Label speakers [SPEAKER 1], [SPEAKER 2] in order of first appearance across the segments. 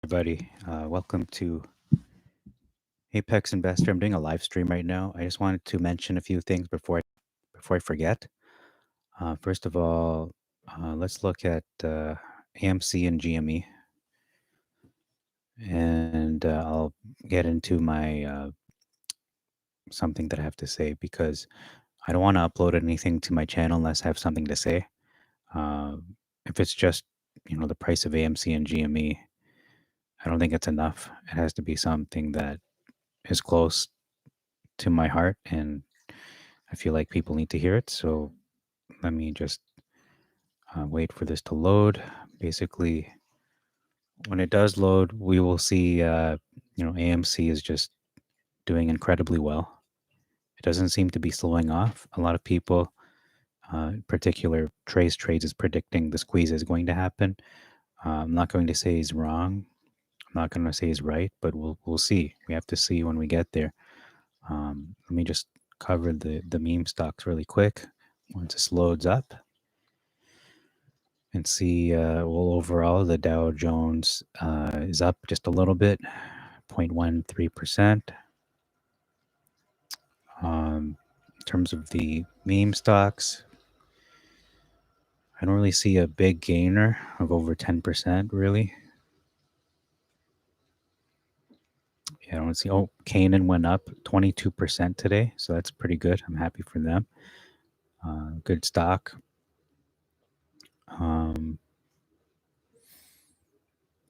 [SPEAKER 1] everybody. Welcome to Apex Investor. I'm doing a live stream right now. I just wanted to mention a few things before I forget. First of all, let's look at AMC and GME, and I'll get into my something that I have to say because I don't want to upload anything to my channel unless I have something to say. Uh, if it's just the price of AMC and GME, I don't think it's enough. It has to be something that is close to my heart, and I feel like people need to hear it. So let me just wait for this to load. Basically, when it does load, we will see, AMC is just doing incredibly well. It doesn't seem to be slowing off. A lot of people, in particular, Trades is predicting the squeeze is going to happen. I'm not going to say he's wrong. I'm not going to say he's right, but we'll see. We have to see when we get there. Let me just cover the meme stocks really quick once this loads up and see. Well, overall, the Dow Jones is up just a little bit, 0.13%. In terms of the meme stocks, I don't really see a big gainer of over 10%, really. Yeah, I don't see. Oh, Canaan went up 22% today, so that's pretty good. I'm happy for them. Good stock.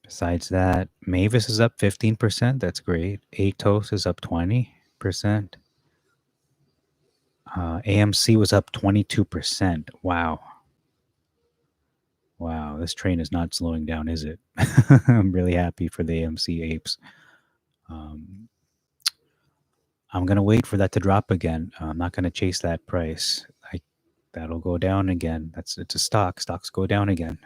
[SPEAKER 1] Besides that, Mavis is up 15%. That's great. Atos is up 20%. AMC was up 22%. Wow. Wow, this train is not slowing down, is it? I'm really happy for the AMC apes. I'm going to wait for that to drop again. I'm not going to chase that price. That'll go down again. It's a stock. Stocks go down again.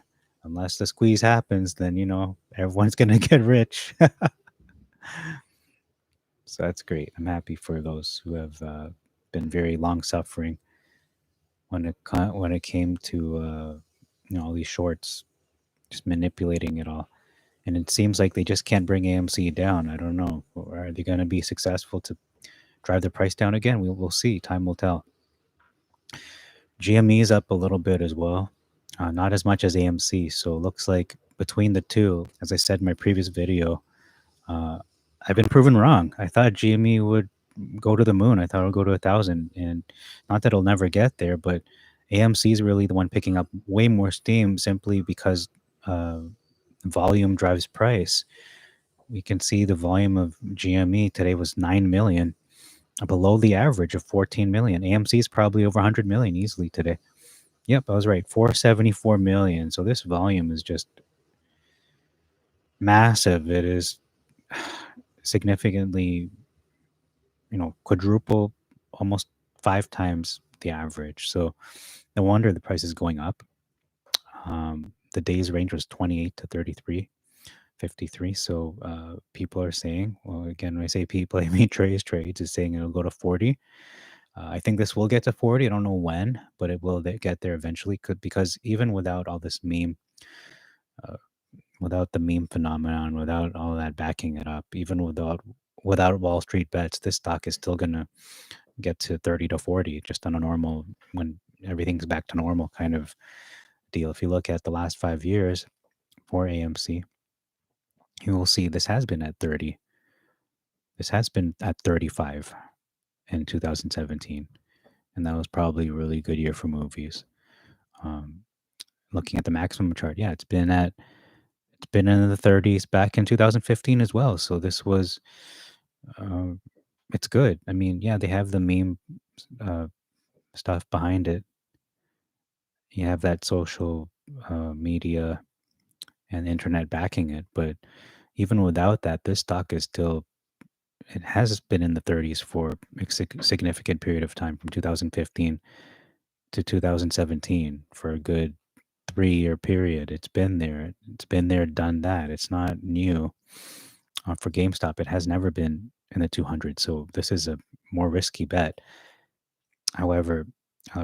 [SPEAKER 1] Unless the squeeze happens, then everyone's going to get rich. So that's great. I'm happy for those who have been very long suffering when it came to all these shorts, just manipulating it all. And it seems like they just can't bring AMC down. I don't know. Are they going to be successful to drive the price down again? We'll see. Time will tell. GME is up a little bit as well, not as much as AMC. So it looks like between the two, as I said in my previous video, I've been proven wrong. I thought GME would go to the moon. I thought it would go to 1,000, and not that it'll never get there, but AMC is really the one picking up way more steam simply because volume drives price. We can see the volume of GME today was 9 million, below the average of 14 million. AMC is probably over 100 million easily today. Yep, I was right. 474 million. So this volume is just massive. It is significantly, quadruple, almost 5 times the average. So no wonder the price is going up. The day's range was 28 to 33, 53. So people are saying, well, again, when I say people, I mean Trades is saying it'll go to 40. I think this will get to 40. I don't know when, but it will get there eventually. Because even without all this meme, without the meme phenomenon, without all that backing it up, even without Wall Street bets, this stock is still gonna get to 30 to 40 just on a normal, when everything's back to normal kind of deal. If you look at the last 5 years for AMC, you will see this has been at 30. This has been at 35 in 2017, and that was probably a really good year for movies. Looking at the maximum chart, yeah, it's been in the 30s back in 2015 as well. So this was, it's good. I mean, yeah, they have the meme uh, stuff behind it. You have that social media and internet backing it, but even without that, this stock is still. It has been in the 30s for a significant period of time, from 2015 to 2017, for a good 3-year period. It's been there. It's been there, done that. It's not new. For GameStop, it has never been in the 200. So this is a more risky bet. However,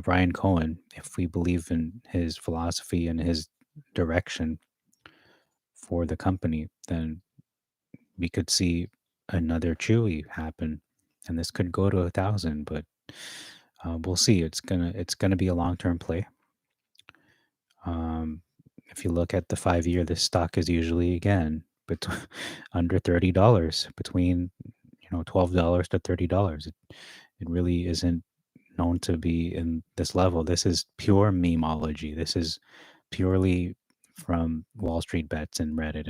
[SPEAKER 1] Ryan Cohen, if we believe in his philosophy and his direction for the company, then we could see another Chewy happen, and this could go to 1,000. But we'll see. It's gonna be a long term play. Um, if you look at the 5 year, this stock is usually again under $30, between $12 to $30. It really isn't known to be in this level. This is pure memeology. This is purely from Wall Street bets and Reddit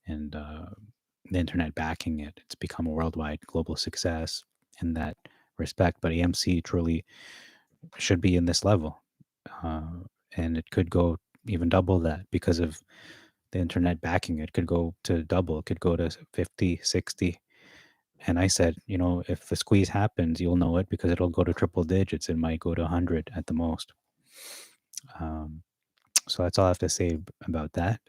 [SPEAKER 1] and the internet backing it. It's become a worldwide global success in that respect. But AMC truly should be in this level, uh, and it could go even double that because of the internet backing it. Could go to double. It could go to 50, 60. And I said, if the squeeze happens, you'll know it because it'll go to triple digits. It might go to 100 at the most. Um, so that's all I have to say about that,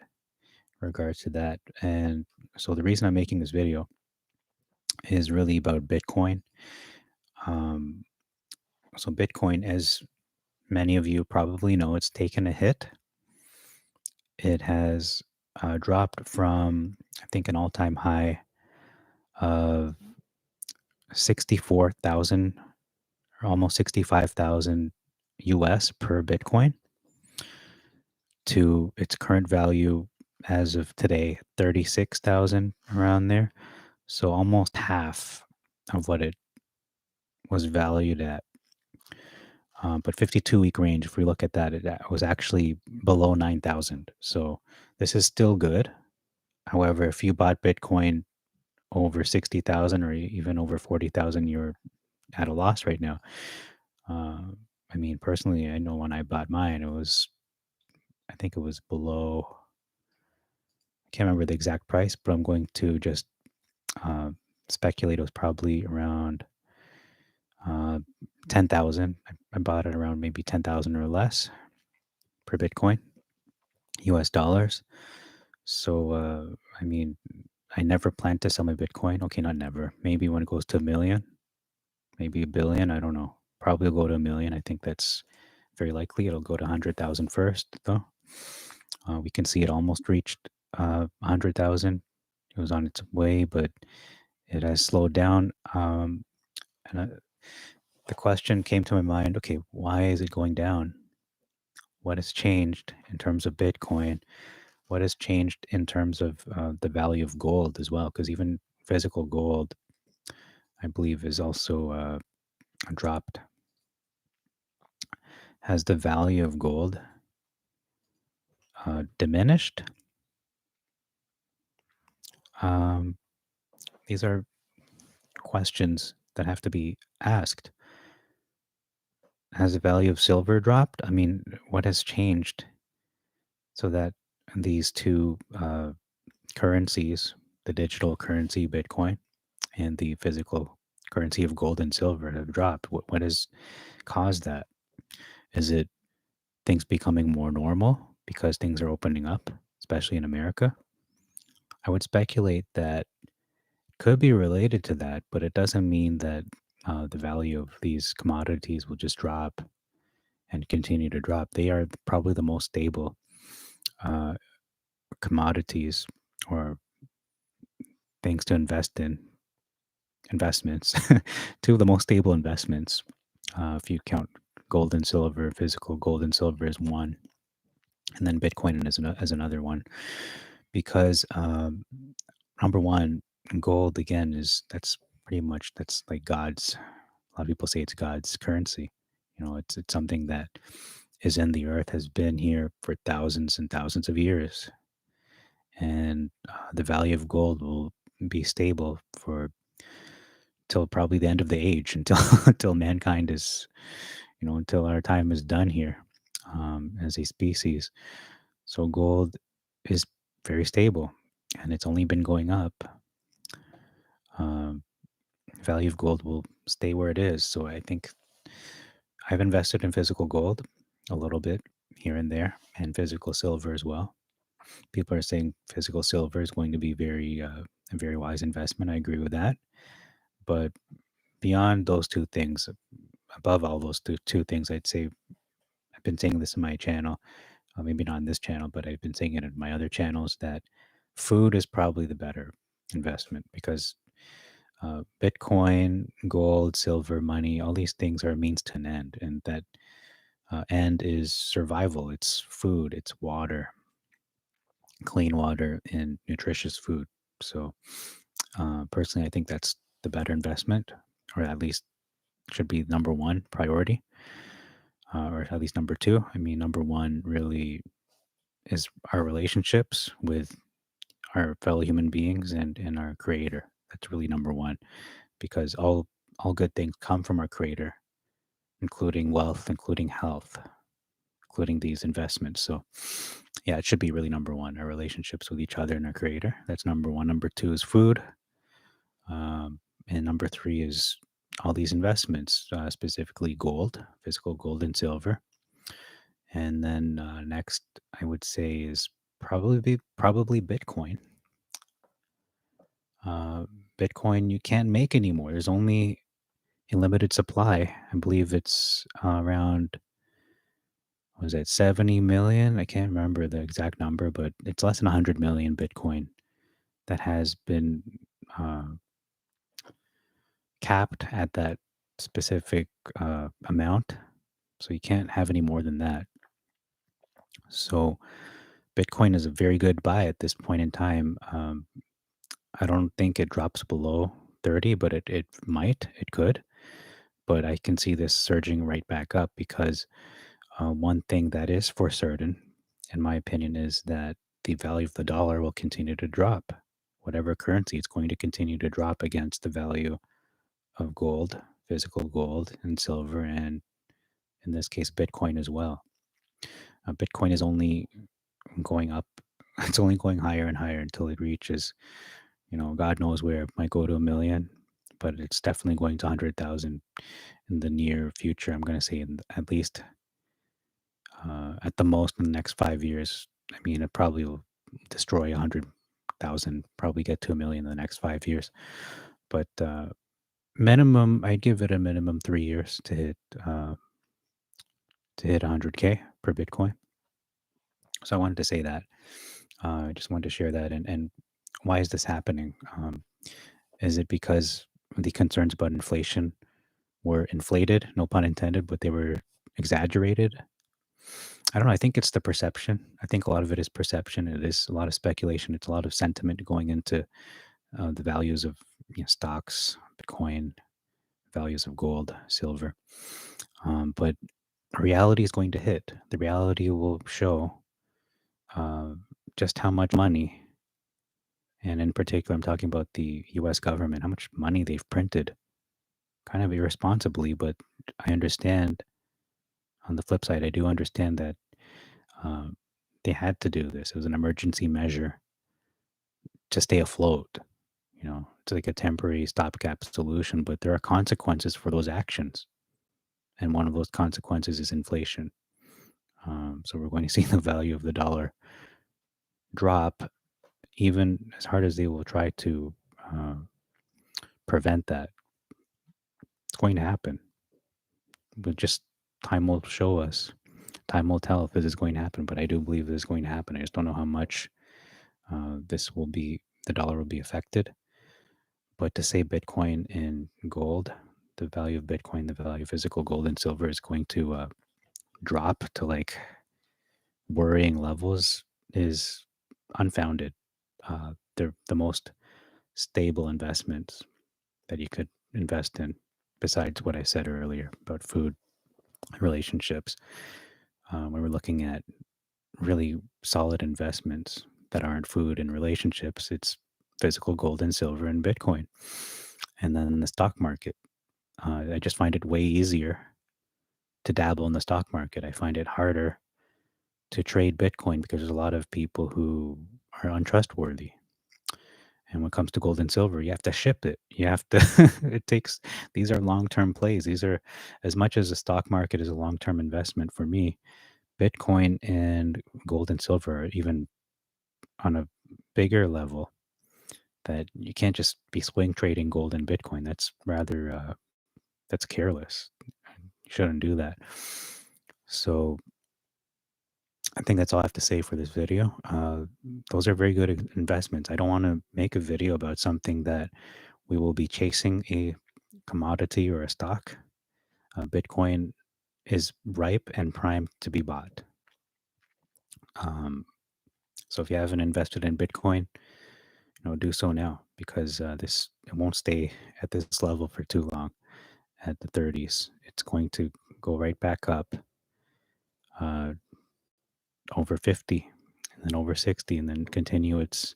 [SPEAKER 1] in regards to that. And so the reason I'm making this video is really about Bitcoin. Um, so Bitcoin, as many of you probably know, it's taken a hit. It has dropped from, I think, an all-time high of 64,000, or almost 65,000 US per Bitcoin, to its current value as of today, 36,000, around there. So almost half of what it was valued at. But 52-week range, if we look at that, it was actually below 9,000. So this is still good. However, if you bought Bitcoin over 60,000 or even over 40,000, you're at a loss right now. Uh, I mean, personally, I know when I bought mine, I think it was below, I can't remember the exact price, but I'm going to just uh, speculate it was probably around uh, 10,000. I bought it around maybe 10,000 or less per Bitcoin, US dollars. So, I mean, I never plan to sell my Bitcoin. Okay, not never. Maybe when it goes to a million, maybe a billion. I don't know. Probably will go to a million. I think that's very likely. It'll go to 100,000 first, though. We can see it almost reached 100,000. It was on its way, but it has slowed down. And the question came to my mind, okay, why is it going down? What has changed in terms of Bitcoin? What has changed in terms of the value of gold as well? Because even physical gold, I believe, is also dropped. Has the value of gold diminished? Um, these are questions that have to be asked. Has the value of silver dropped? I mean, what has changed so that these two currencies, the digital currency Bitcoin and the physical currency of gold and silver, have dropped? What has caused that? Is it things becoming more normal because things are opening up, especially in America? I would speculate that could be related to that, but it doesn't mean that the value of these commodities will just drop and continue to drop. They are probably the most stable uh, commodities or things to invest in, investments. Two of the most stable investments, if you count gold and silver. Physical gold and silver is one, and then Bitcoin as another one. Because number one, gold again is that's pretty much that's like God's. A lot of people say it's God's currency. It's something that is in the earth, has been here for thousands and thousands of years, and the value of gold will be stable for till probably the end of the age, until until mankind is, until our time is done here as a species. So gold is very stable, and it's only been going up. Um, Value of gold will stay where it is. So I think I've invested in physical gold a little bit here and there, and physical silver as well. People are saying physical silver is going to be a very wise investment. I agree with that. But beyond those two things, above all those two things, I'd say I've been saying this in my channel, maybe not on this channel, but I've been saying it in my other channels, that food is probably the better. investment because Bitcoin, gold, silver, money, all these things are a means to an end, and that end is survival. It's food, it's water, clean water, and nutritious food. So, personally, I think that's the better investment, or at least should be number one priority, or at least number two. I mean, number one really is our relationships with our fellow human beings and our creator. That's really number one because all good things come from our creator, including wealth, including health, including these investments. So yeah, it should be really number one, our relationships with each other and our creator. That's number one. Number two is food. And number three is all these investments, specifically gold, physical gold and silver. And then next, I would say is probably Bitcoin. Uh, Bitcoin you can't make anymore. There's only a limited supply. I believe it's around was it 70 million? I can't remember the exact number, but it's less than 100 million Bitcoin that has been uh, capped at that specific amount. So you can't have any more than that. So Bitcoin is a very good buy at this point in time. I don't think it drops below 30, but it might, it could. But I can see this surging right back up because one thing that is for certain, in my opinion, is that the value of the dollar will continue to drop. Whatever currency, it's going to continue to drop against the value of gold, physical gold, and silver, and in this case, Bitcoin as well. Bitcoin is only going up, it's only going higher and higher until it reaches, God knows where it might go to a million, but it's definitely going to 100,000 in the near future. I'm going to say at least at the most in the next 5 years. I mean, it probably will destroy 100,000, probably get to a million in the next 5 years. But minimum, I'd give it a minimum 3 years to hit 100K per Bitcoin. So I wanted to say that. I just wanted to share that. And why is this happening? Is it because the concerns about inflation were inflated? No pun intended, but they were exaggerated. I don't know. I think it's the perception. I think a lot of it is perception. It is a lot of speculation. It's a lot of sentiment going into the values of stocks, Bitcoin, values of gold, silver. But reality is going to hit. The reality will show uh, just how much money, and in particular, I'm talking about the U.S. government, how much money they've printed, kind of irresponsibly. But I understand. On the flip side, I do understand that uh, they had to do this. It was an emergency measure to stay afloat. It's like a temporary stopgap solution, but there are consequences for those actions. And one of those consequences is inflation. So we're going to see the value of the dollar drop, even as hard as they will try to uh, prevent that. It's going to happen. But just time will show us. Time will tell if this is going to happen. But I do believe this is going to happen. I just don't know how much the dollar will be affected. But to say Bitcoin and gold, the value of Bitcoin, the value of physical gold and silver is going to drop to like worrying levels is unfounded. They're the most stable investments that you could invest in, besides what I said earlier about food, relationships. When we're looking at really solid investments that aren't food and relationships, it's physical gold and silver and Bitcoin. And then the stock market. I just find it way easier to dabble in the stock market. I find it harder to trade Bitcoin because there's a lot of people who are untrustworthy. And when it comes to gold and silver, you have to ship it. You have to, it takes, these are long term plays. These are, as much as the stock market is a long term investment for me, Bitcoin and gold and silver are even on a bigger level that you can't just be swing trading gold and Bitcoin. That's rather, that's careless. You shouldn't do that. So I think that's all I have to say for this video. Those are very good investments. I don't want to make a video about something that we will be chasing a commodity or a stock. Bitcoin is ripe and primed to be bought. Um, so if you haven't invested in Bitcoin, do so now, because this it won't stay at this level for too long. At the 30s, it's going to go right back up, uh, over 50, and then over 60, and then continue its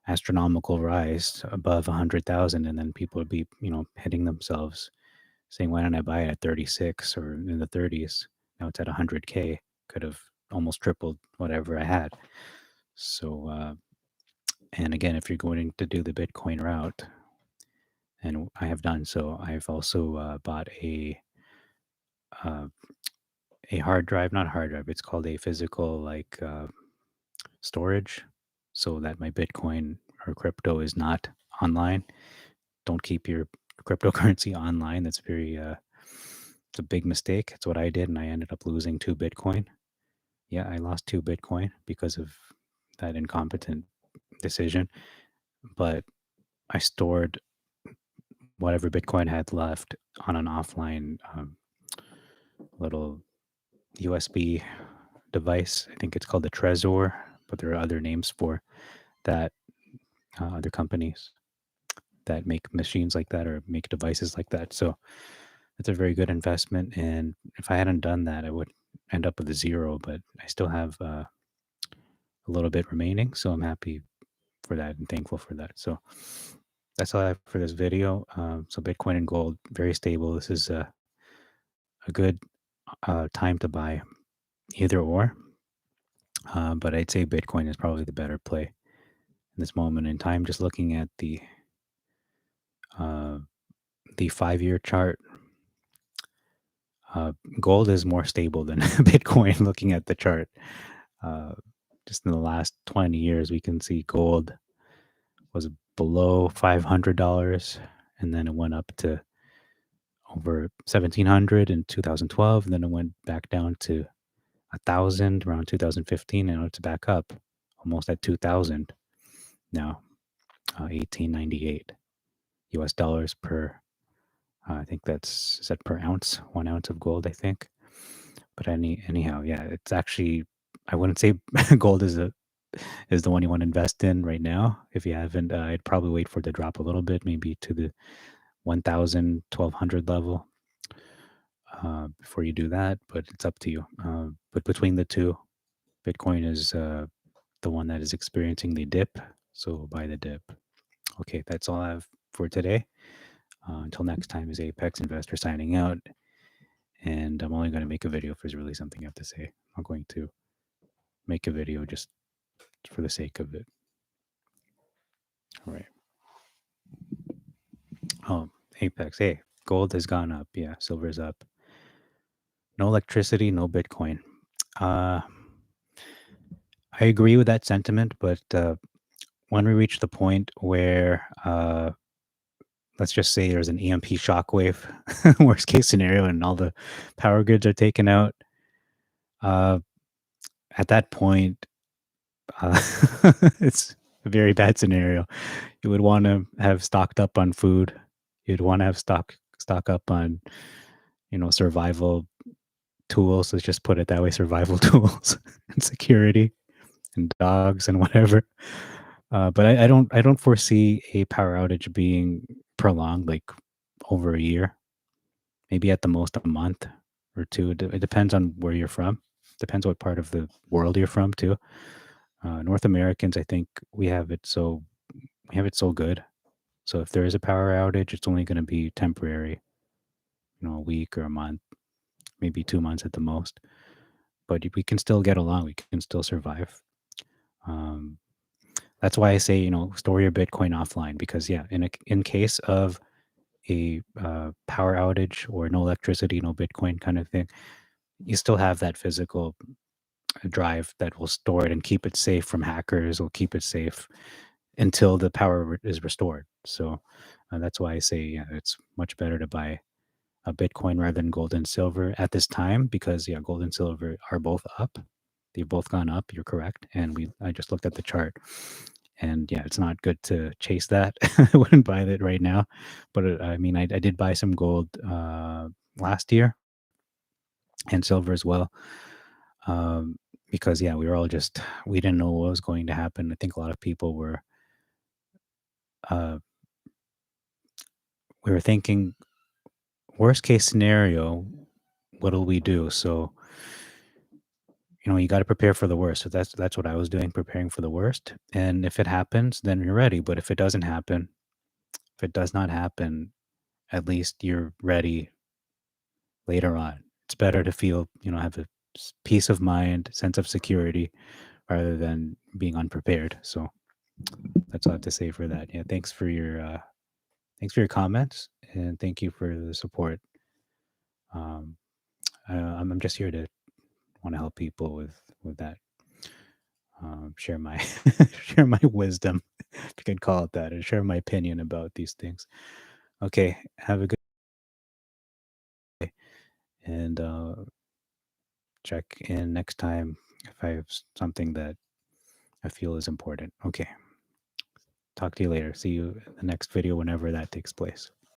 [SPEAKER 1] astronomical rise above 100,000, and then people would be, hitting themselves, saying, "Why didn't I buy it at 36 or in the 30s? Now it's at 100K. Could have almost tripled whatever I had." So, and again, if you're going to do the Bitcoin route, and I have done so, I've also bought uh, a hard drive, not a hard drive. It's called a physical, like, storage, so that my Bitcoin or crypto is not online. Don't keep your cryptocurrency online. That's very it's a big mistake. It's what I did, and I ended up losing 2 Bitcoin. Yeah, I lost 2 Bitcoin because of that incompetent decision. But I stored whatever Bitcoin had left on an offline, little USB device. I think it's called the Trezor, but there are other names for that. Other companies that make machines like that or make devices like that. So it's a very good investment. And if I hadn't done that, I would end up with a zero. But I still have a little bit remaining, so I'm happy for that and thankful for that. So that's all I have for this video. So Bitcoin and gold, very stable. This is a good time to buy either or. But I'd say Bitcoin is probably the better play in this moment in time. Just looking at uh, the 5-year chart, uh, gold is more stable than Bitcoin. Looking at the chart, uh, just in the last 20 years, we can see gold was below $500, and then it went up to over 1,700 in 2012, and then it went back down to 1,000 around 2015, and now it's back up almost at 2,000 now. 1898 US dollars per. I think is that per ounce, 1 ounce of gold, I think. But anyhow, yeah, it's actually, I wouldn't say gold is the one you want to invest in right now. If you haven't, I'd probably wait for it to drop a little bit, maybe to the 1,000, 1,200 level, before you do that. But it's up to you. But between the two, Bitcoin is the one that is experiencing the dip. So buy the dip. Okay, that's all I have for today. Until next time, is Apex Investor signing out. And I'm only going to make a video if there's really something I have to say. I'm not going to make a video just for the sake of it. All right. Oh, Apex. Hey, gold has gone up. Yeah, silver's up. No electricity, no Bitcoin. I agree with that sentiment, but when we reach the point where, let's just say there's an EMP shockwave, worst case scenario, and all the power grids are taken out, uh, at that point, uh, it's a very bad scenario. You would want to have stocked up on food. You'd want to have stock up on, survival tools. Let's just put it that way: survival tools and security and dogs and whatever. But I don't foresee a power outage being prolonged, like over a year. Maybe at the most a month or two. It depends on where you're from. Depends what part of the world you're from too. North Americans, I think we have it so good. So if there is a power outage, it's only going to be temporary, a week or a month, maybe 2 months at the most. But we can still get along. We can still survive. Um, that's why I say, store your Bitcoin offline, because yeah, in case of a power outage or no electricity, no Bitcoin kind of thing, you still have that physical drive that will store it and keep it safe from hackers. Will keep it safe until the power is restored. So that's why I say, yeah, it's much better to buy a Bitcoin rather than gold and silver at this time, because yeah, gold and silver are both up. They've both gone up. You're correct. And I just looked at the chart, and yeah, it's not good to chase that. I wouldn't buy that right now. But I mean, I did buy some gold last year and silver as well. Um, because yeah, we were all just we didn't know what was going to happen. I think a lot of people were uh, we were thinking worst case scenario, what'll we do? So you got to prepare for the worst. So that's what I was doing, preparing for the worst. And if it happens, then you're ready. But if it doesn't happen, if it does not happen, at least you're ready later on. It's better to feel, have a peace of mind, sense of security, rather than being unprepared. So that's all I have to say for that. Yeah, thanks for your comments, and thank you for the support. Um, I'm just here to want to help people with that. Share my share my wisdom, if you could call it that, and share my opinion about these things. Okay, have a good day, and check in next time if I have something that I feel is important. Okay, talk to you later. See you in the next video whenever that takes place.